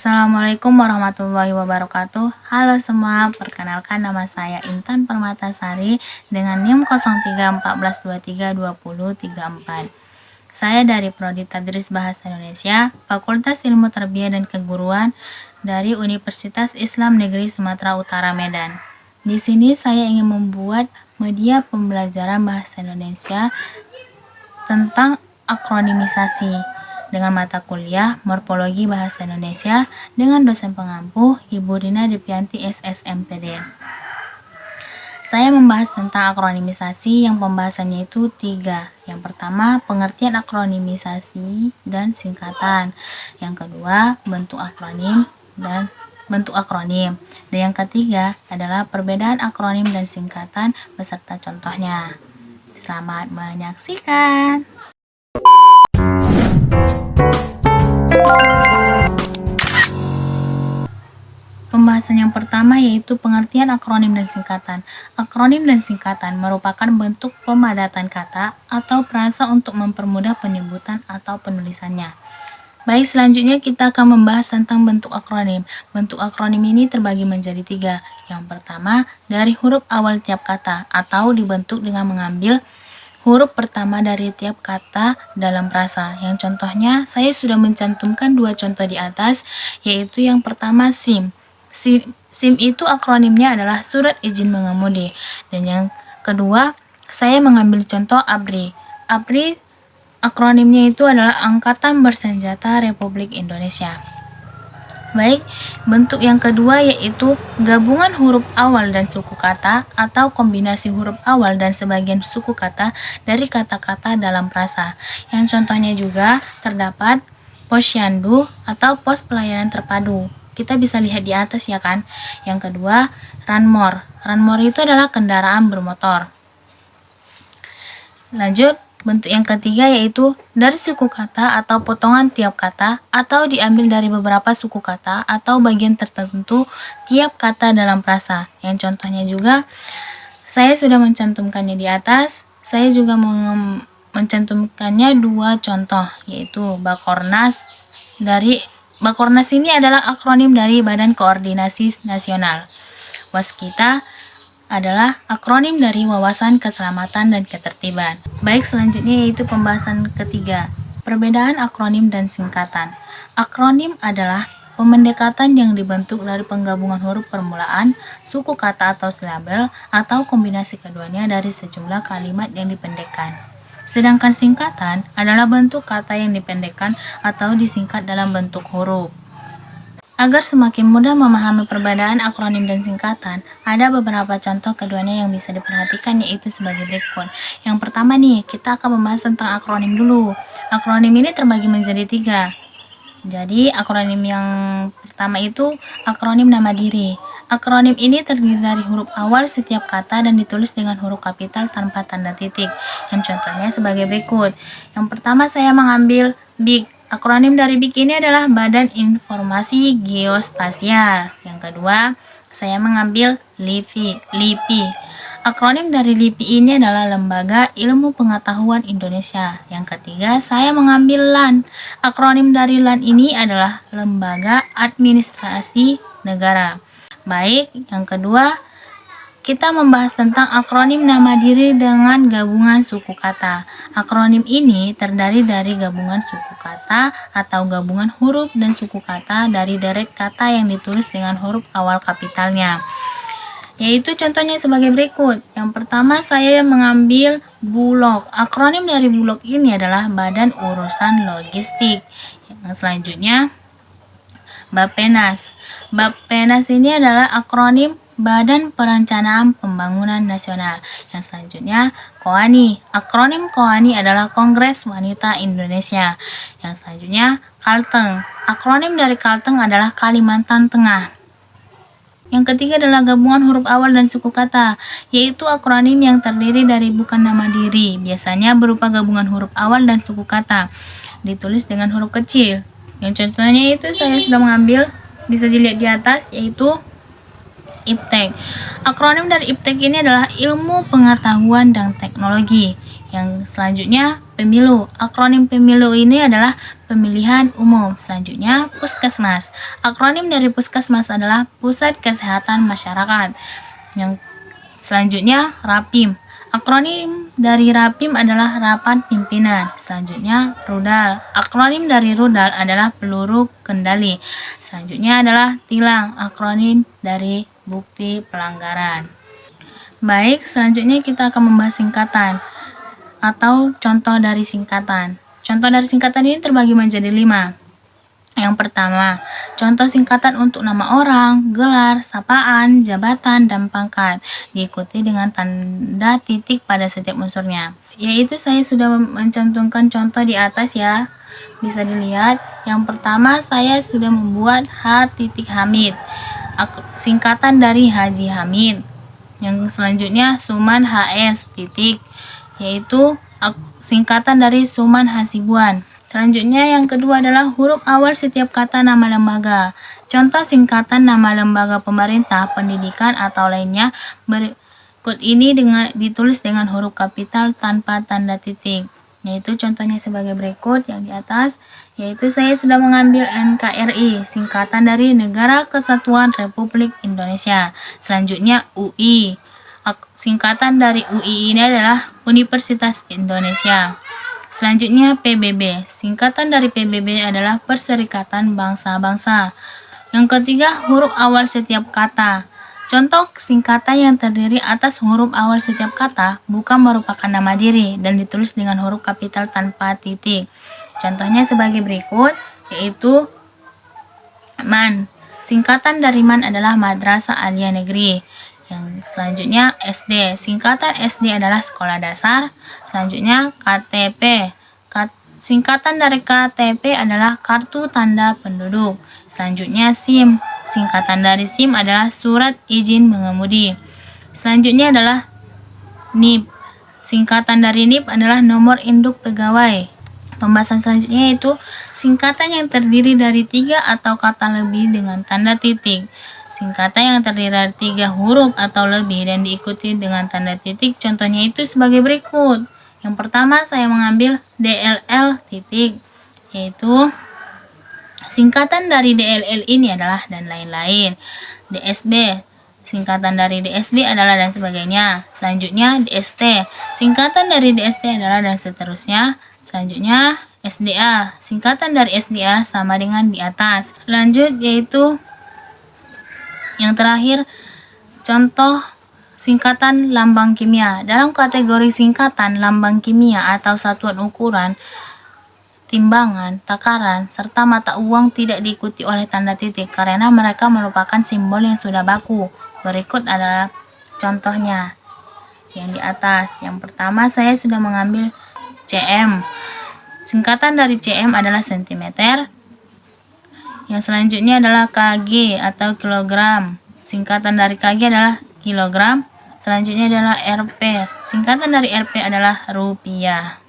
Assalamualaikum warahmatullahi wabarakatuh. Halo semua, perkenalkan nama saya Intan Permatasari dengan NIM 0314232034. Saya dari Prodi Tadris Bahasa Indonesia, Fakultas Ilmu Tarbiyah dan Keguruan dari Universitas Islam Negeri Sumatera Utara Medan. Di sini saya ingin membuat media pembelajaran bahasa Indonesia tentang akronimisasi dengan mata kuliah Morfologi Bahasa Indonesia dengan dosen pengampu Ibu Rina Devianti SSMPD. Saya membahas tentang akronimisasi yang pembahasannya itu 3. Yang pertama, pengertian akronimisasi dan singkatan. Yang kedua, bentuk akronim. Dan yang ketiga adalah perbedaan akronim dan singkatan beserta contohnya. Selamat menyaksikan. Pembahasan yang pertama yaitu pengertian akronim dan singkatan. Akronim dan singkatan merupakan bentuk pemadatan kata atau frasa untuk mempermudah penyebutan atau penulisannya. Baik, selanjutnya kita akan membahas tentang bentuk akronim. Bentuk akronim ini terbagi menjadi 3. Yang pertama, dari huruf awal tiap kata atau dibentuk dengan mengambil huruf pertama dari tiap kata dalam frasa. Yang contohnya, saya sudah mencantumkan 2 contoh di atas, yaitu yang pertama SIM. SIM itu akronimnya adalah Surat Izin Mengemudi. Dan yang kedua, saya mengambil contoh ABRI. ABRI akronimnya itu adalah Angkatan Bersenjata Republik Indonesia. Baik, bentuk yang kedua yaitu gabungan huruf awal dan suku kata atau kombinasi huruf awal dan sebagian suku kata dari kata-kata dalam frasa. Yang contohnya juga terdapat posyandu atau pos pelayanan terpadu. Kita bisa lihat di atas ya kan. Yang kedua, ranmor. Ranmor itu adalah kendaraan bermotor. Lanjut, bentuk yang ketiga yaitu dari suku kata atau potongan tiap kata atau diambil dari beberapa suku kata atau bagian tertentu tiap kata dalam frasa. Yang contohnya juga saya sudah mencantumkannya di atas. Saya juga mencantumkannya 2 contoh yaitu Bakornas. Bakornas ini adalah akronim dari Badan Koordinasi Nasional. Waskita adalah akronim dari Wawasan Keselamatan dan Ketertiban. Baik, selanjutnya yaitu pembahasan ketiga, perbedaan akronim dan singkatan. Akronim adalah pemendekatan yang dibentuk dari penggabungan huruf permulaan, suku kata atau silabel, atau kombinasi keduanya dari sejumlah kalimat yang dipendekkan. Sedangkan singkatan adalah bentuk kata yang dipendekkan atau disingkat dalam bentuk huruf. Agar semakin mudah memahami perbedaan akronim dan singkatan, ada beberapa contoh keduanya yang bisa diperhatikan yaitu sebagai berikut. Yang pertama nih, kita akan membahas tentang akronim dulu. Akronim ini terbagi menjadi 3. Jadi akronim yang pertama itu akronim nama diri. Akronim ini terdiri dari huruf awal setiap kata dan ditulis dengan huruf kapital tanpa tanda titik. Yang contohnya sebagai berikut. Yang pertama saya mengambil BIG. Akronim dari BIG ini adalah Badan Informasi Geospasial. Yang kedua, saya mengambil LIPI. Akronim dari LIPI ini adalah Lembaga Ilmu Pengetahuan Indonesia. Yang ketiga, saya mengambil LAN. Akronim dari LAN ini adalah Lembaga Administrasi Negara. Baik, yang kedua, kita membahas tentang akronim nama diri dengan gabungan suku kata. Akronim ini terdiri dari gabungan suku kata atau gabungan huruf dan suku kata dari deret kata yang ditulis dengan huruf awal kapitalnya. Yaitu contohnya sebagai berikut. Yang pertama saya mengambil Bulog. Akronim dari Bulog ini adalah Badan Urusan Logistik. Yang selanjutnya Bappenas. Bappenas ini adalah akronim Badan Perencanaan Pembangunan Nasional. Yang selanjutnya KOANI. Akronim KOANI adalah Kongres Wanita Indonesia. Yang selanjutnya Kalteng. Akronim dari Kalteng adalah Kalimantan Tengah. Yang ketiga adalah gabungan huruf awal dan suku kata, yaitu akronim yang terdiri dari bukan nama diri, biasanya berupa gabungan huruf awal dan suku kata, ditulis dengan huruf kecil. Yang contohnya itu saya sudah mengambil, bisa dilihat di atas, yaitu IPTEK. Akronim dari IPTEK ini adalah Ilmu Pengetahuan dan Teknologi. Yang selanjutnya Pemilu. Akronim Pemilu ini adalah pemilihan umum. Selanjutnya, Puskesmas. Akronim dari Puskesmas adalah Pusat Kesehatan Masyarakat. Yang selanjutnya, Rapim. Akronim dari Rapim adalah Rapat Pimpinan. Selanjutnya, Rudal. Akronim dari Rudal adalah Peluru Kendali. Selanjutnya adalah Tilang. Akronim dari Bukti Pelanggaran. Baik, selanjutnya kita akan membahas singkatan atau contoh dari singkatan. Contoh dari singkatan ini terbagi menjadi 5. Yang pertama, contoh singkatan untuk nama orang, gelar, sapaan, jabatan, dan pangkat, diikuti dengan tanda titik pada setiap unsurnya. Yaitu saya sudah mencantumkan contoh di atas ya. Bisa dilihat, yang pertama saya sudah membuat H. Hamid, singkatan dari Haji Hamid. Yang selanjutnya Suman HS titik, yaitu singkatan dari Suman Hasibuan. Selanjutnya yang kedua adalah huruf awal setiap kata nama lembaga. Contoh singkatan nama lembaga pemerintah, pendidikan, atau lainnya berikut ini ditulis dengan huruf kapital tanpa tanda titik. Yaitu contohnya sebagai berikut yang di atas, yaitu saya sudah mengambil NKRI, singkatan dari Negara Kesatuan Republik Indonesia. Selanjutnya UI, singkatan dari UI ini adalah Universitas Indonesia. Selanjutnya PBB, singkatan dari PBB adalah Perserikatan Bangsa-Bangsa. Yang ketiga, huruf awal setiap kata. Contoh singkatan yang terdiri atas huruf awal setiap kata bukan merupakan nama diri dan ditulis dengan huruf kapital tanpa titik. Contohnya sebagai berikut, yaitu MAN. Singkatan dari MAN adalah Madrasah Aliyah Negeri. Yang selanjutnya SD, singkatan SD adalah sekolah dasar. Selanjutnya KTP, singkatan dari KTP adalah kartu tanda penduduk. Selanjutnya SIM, singkatan dari SIM adalah surat izin mengemudi. Selanjutnya adalah NIP, singkatan dari NIP adalah nomor induk pegawai. Pembahasan selanjutnya yaitu singkatan yang terdiri dari 3 atau kata lebih dengan tanda titik. Singkatan yang terdiri dari 3 huruf atau lebih dan diikuti dengan tanda titik, contohnya itu sebagai berikut. Yang pertama saya mengambil DLL titik, yaitu singkatan dari DLL ini adalah dan lain-lain. DSB, singkatan dari DSB adalah dan sebagainya. Selanjutnya DST, singkatan dari DST adalah dan seterusnya. Selanjutnya SDA, singkatan dari SDA sama dengan di atas. Lanjut yaitu yang terakhir, contoh singkatan lambang kimia. Dalam kategori singkatan lambang kimia atau satuan ukuran, timbangan, takaran, serta mata uang tidak diikuti oleh tanda titik karena mereka merupakan simbol yang sudah baku. Berikut adalah contohnya yang di atas. Yang pertama saya sudah mengambil cm. Singkatan dari cm adalah sentimeter. Yang selanjutnya adalah kg atau kilogram. Singkatan dari kg adalah kilogram. Selanjutnya adalah rp. Singkatan dari rp adalah rupiah.